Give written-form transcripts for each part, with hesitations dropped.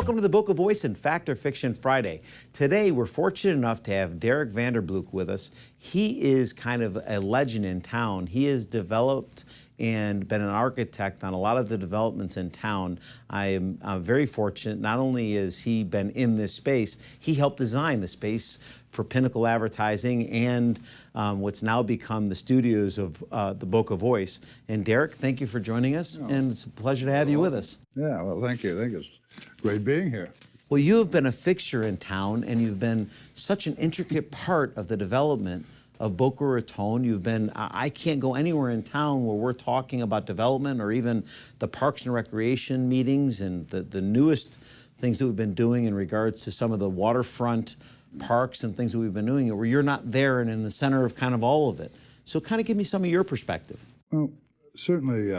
welcome to the Boca Voice and Fact or Fiction Friday. Today, we're fortunate enough to have Derek Vanderbloek with us. He is kind of a legend in town. He has developed and been an architect on a lot of the developments in town. I'm very fortunate. Not only has he been in this space, he helped design the space for Pinnacle Advertising and what's now become the studios of the Boca Voice. And Derek, thank you for joining us, and it's a pleasure to have you with us. Yeah, well, thank you. I think it's great being here. Well, you have been a fixture in town, and you've been such an intricate part of the development of Boca Raton. You've been, I can't go anywhere in town where we're talking about development or even the Parks and Recreation meetings and the newest things that we've been doing in regards to some of the waterfront parks and things that we've been doing, where you're not there and in the center of kind of all of it. So kind of give me some of your perspective. Well, certainly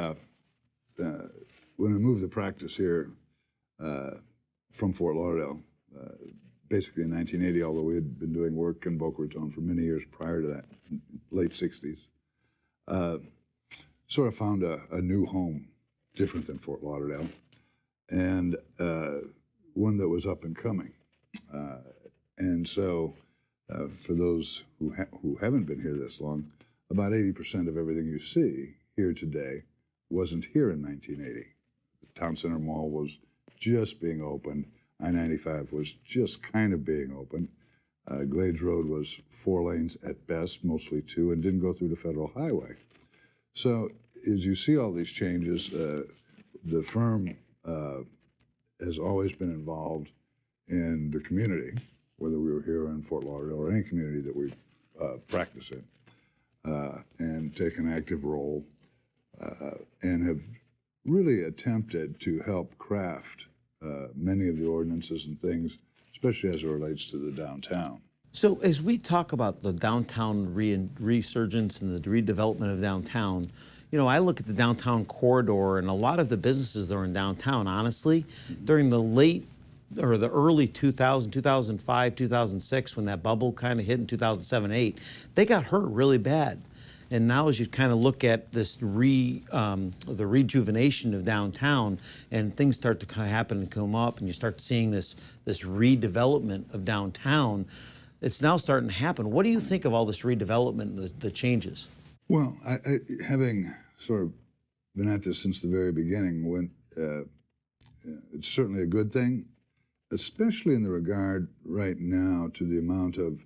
when we moved the practice here from Fort Lauderdale, basically in 1980, although we had been doing work in Boca Raton for many years prior to that, late 60s, sort of found a new home, different than Fort Lauderdale, and one that was up and coming. And so for those who haven't been here this long, about 80% of everything you see here today wasn't here in 1980. The Town Center Mall was just being opened. I-95 was just kind of being open. Glades Road was 4 lanes at best, mostly 2, and didn't go through the federal highway. So as you see all these changes, the firm has always been involved in the community, whether we were here in Fort Lauderdale or any community that we practice in, and take an active role, and have really attempted to help craft many of the ordinances and things, especially as it relates to the downtown. So as we talk about the downtown resurgence and the redevelopment of downtown, you know, I look at the downtown corridor and a lot of the businesses that are in downtown, honestly, during the early 2005, 2006, when that bubble kind of hit in 2007, 8, they got hurt really bad. And now as you kind of look at this the rejuvenation of downtown, and things start to kind of happen and come up, and you start seeing this redevelopment of downtown, it's now starting to happen. What do you think of all this redevelopment and the changes? Well, I having sort of been at this since the very beginning, when it's certainly a good thing, especially in the regard right now to the amount of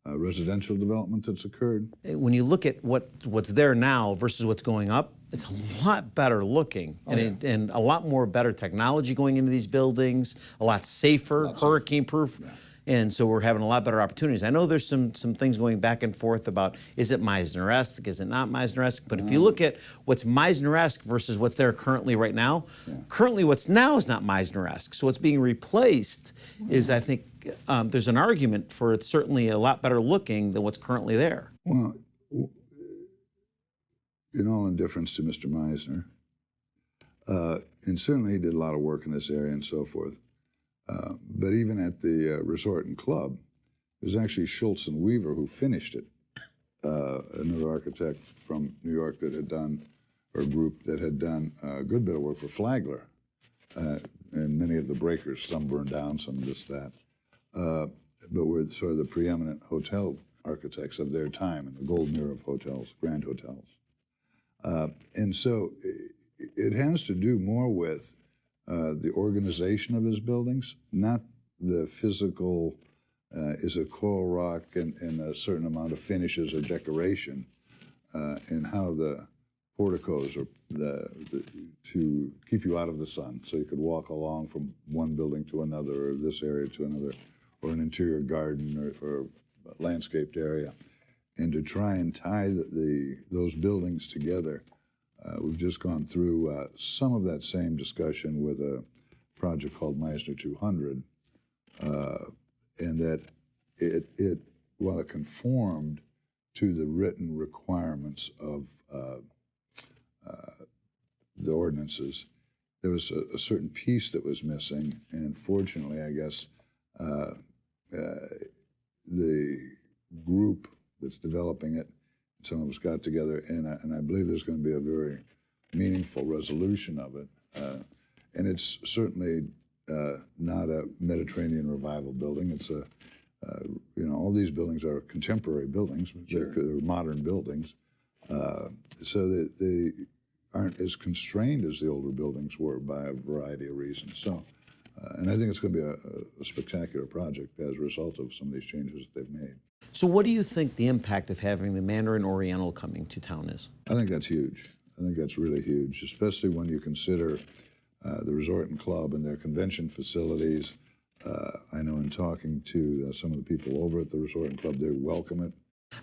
residential development that's occurred. When you look at what's there now versus what's going up, it's a lot better looking, and a lot more better technology going into these buildings, a lot safer, hurricane-proof. Yeah. And so we're having a lot better opportunities. I know there's some things going back and forth about, is it Meisner-esque, is it not Meisner-esque? But if you look at what's Meisner-esque versus what's there currently right now, currently what's now is not Meisner-esque. So what's being replaced is, I think, there's an argument for it's certainly a lot better looking than what's currently there. Well, in all indifference to Mr. Meisner, and certainly he did a lot of work in this area and so forth, but even at the Resort and Club, it was actually Schultz and Weaver who finished it, another architect from New York that had done, or a group that had done a good bit of work for Flagler, and many of the breakers, some burned down, some this, that, but were sort of the preeminent hotel architects of their time in the golden era of hotels, grand hotels. And so it has to do more with the organization of his buildings, not the physical, is it coral rock and a certain amount of finishes or decoration, and how the porticos are to keep you out of the sun, so you could walk along from one building to another, or this area to another, or an interior garden or landscaped area, and to try and tie those buildings together. We've just gone through some of that same discussion with a project called Meisner 200, and that it while it conformed to the written requirements of the ordinances, there was a certain piece that was missing, and fortunately, I guess, the group that's developing it, some of us got together, and I believe there's going to be a very meaningful resolution of it. And it's certainly not a Mediterranean revival building. It's a, all these buildings are contemporary buildings. They're modern buildings. So that they aren't as constrained as the older buildings were by a variety of reasons. So, and I think it's going to be a spectacular project as a result of some of these changes that they've made. So what do you think the impact of having the Mandarin Oriental coming to town is? I think that's huge. I think that's really huge, especially when you consider the resort and club and their convention facilities. I know in talking to some of the people over at the resort and club, they welcome it.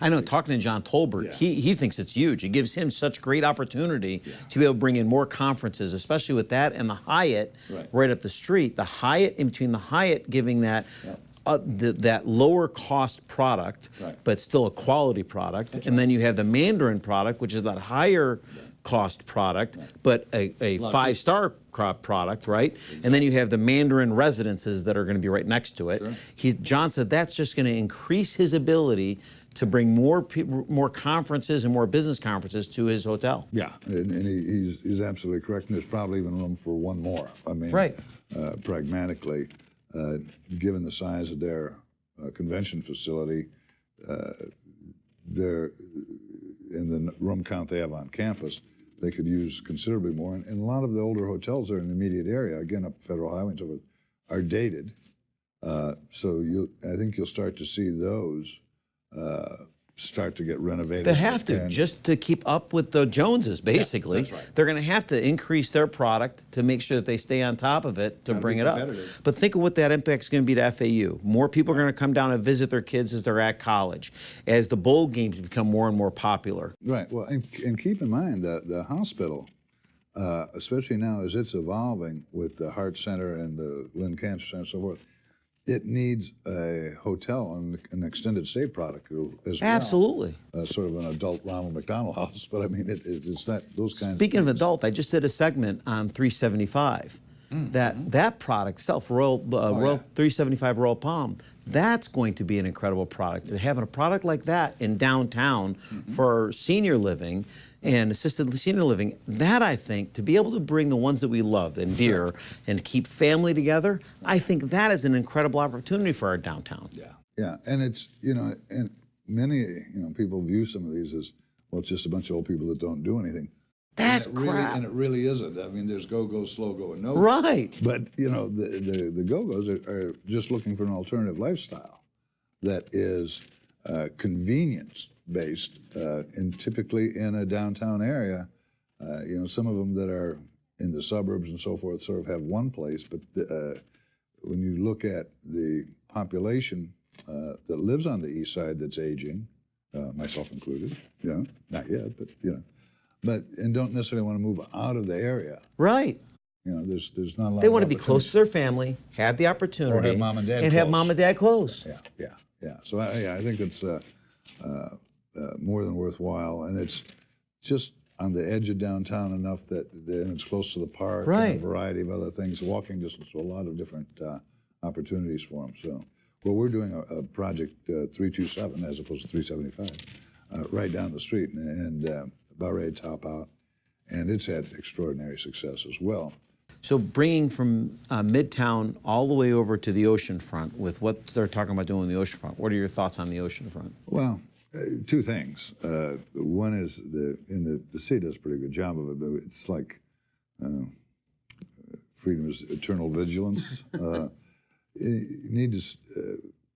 I know, talking to John Tolbert, he thinks it's huge. It gives him such great opportunity to be able to bring in more conferences, especially with that and the Hyatt right up the street. The Hyatt, in between the Hyatt giving that that lower cost product, but still a quality product. And then you have the Mandarin product, which is that higher cost product, but a five-star product, right? And then you have the Mandarin residences that are going to be right next to it. John said that's just going to increase his ability to bring more conferences and more business conferences to his hotel. Yeah, and he's absolutely correct. And there's probably even room for one more. I mean, pragmatically, given the size of their convention facility, in the room count they have on campus, they could use considerably more. And a lot of the older hotels that are in the immediate area, again up Federal Highway and so forth, are dated. So I think you'll start to see those start to get renovated. They have to, just to keep up with the Joneses, basically. That's right. They're going to have to increase their product to make sure that they stay on top of it to bring it up. But think of what that impact is going to be to FAU. More people are going to come down and visit their kids as they're at college, as the bowl games become more and more popular. Right. Well, and keep in mind that the hospital, especially now as it's evolving with the Heart Center and the Lynn Cancer Center and so forth, it needs a hotel and an extended stay product as well. Absolutely. Sort of an adult Ronald McDonald House, but I mean, it's those kinds. Speaking of adult, I just did a segment on 375. That product itself, Royal 375 Royal Palm, that's going to be an incredible product. Having a product like that in downtown for senior living and assisted senior living, that I think, to be able to bring the ones that we love and dear and keep family together, I think that is an incredible opportunity for our downtown. Yeah, and it's, and many, people view some of these as, well, it's just a bunch of old people that don't do anything. That's crap. And it really isn't. I mean, there's go-go, slow-go, and no-go. Right. But, the go-go's are just looking for an alternative lifestyle that is convenience-based, and typically in a downtown area. Some of them that are in the suburbs and so forth sort of have one place, but when you look at the population that lives on the east side that's aging, myself included, not yet, but, and don't necessarily want to move out of the area. Right. There's not a lot. They want to be close to their family, have the opportunity, or have mom and dad and close. have mom and dad close. Yeah. So I think it's more than worthwhile, and it's just on the edge of downtown enough that and it's close to the park and a variety of other things, walking distance to a lot of different opportunities for them. So, we're doing a project 327 as opposed to 375 right down the street, and about ready to top out, and it's had extraordinary success as well. So bringing from Midtown all the way over to the oceanfront with what they're talking about doing in the oceanfront, what are your thoughts on the oceanfront? Well, two things. One is the city does a pretty good job of it, but it's like freedom is eternal vigilance. You need to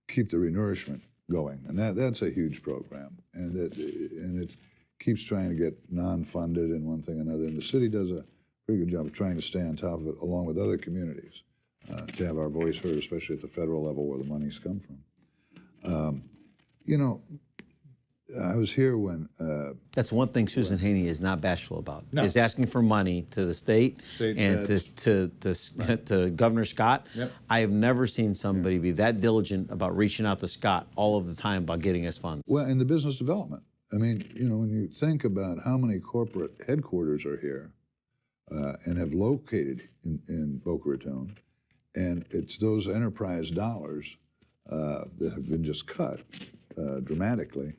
keep the renourishment going, and that's a huge program, and it keeps trying to get non-funded and one thing or another, and the city does a pretty good job of trying to stay on top of it along with other communities to have our voice heard, especially at the federal level where the money's come from. I was here when... That's one thing Susan Haney is not bashful about, is asking for money to the state and to Governor Scott. I have never seen somebody be that diligent about reaching out to Scott all of the time about getting us funds. Well, in the business development. I mean, when you think about how many corporate headquarters are here and have located in Boca Raton, and it's those enterprise dollars that have been just cut dramatically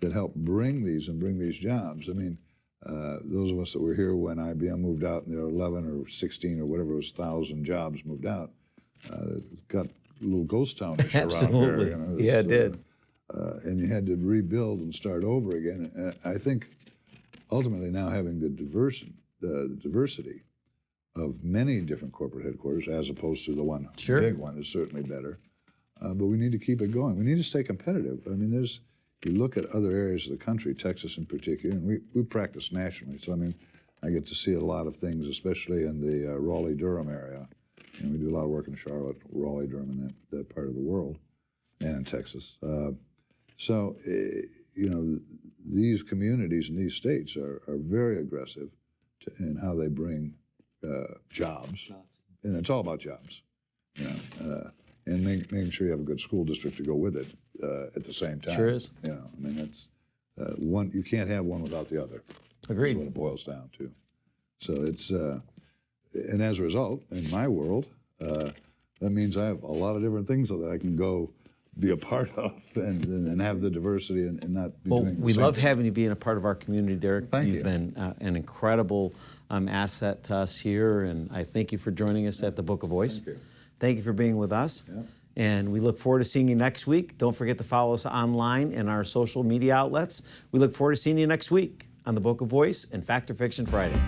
that help bring these jobs. I mean, those of us that were here when IBM moved out and there were 11 or 16 or whatever it was, 1,000 jobs moved out, It got a little ghost townish around Absolutely. here. You know, Yeah, it did. And you had to rebuild and start over again. And I think ultimately now having the diversity of many different corporate headquarters as opposed to the one Sure. big one is certainly better. But we need to keep it going. We need to stay competitive. I mean, you look at other areas of the country, Texas in particular, and we practice nationally. So, I mean, I get to see a lot of things, especially in the Raleigh-Durham area. And we do a lot of work in Charlotte, Raleigh-Durham, and that part of the world, and in Texas. So, you know, these communities and these states are very aggressive in how they bring jobs. And it's all about jobs, you know, and making sure you have a good school district to go with it at the same time. Sure is. You know, I mean, that's one. You can't have one without the other. Agreed. That's what it boils down to. So it's, and as a result, in my world, that means I have a lot of different things that I can go be a part of and have the diversity and not be Well, doing the we same love thing. having you being a part of our community, Derek. Thank you. You've been an incredible asset to us here, and I thank you for joining us at the Book of Voice. Thank you. Thank you for being with us. Yeah. And we look forward to seeing you next week. Don't forget to follow us online and our social media outlets. We look forward to seeing you next week on the Book of Voice and Fact or Fiction Friday.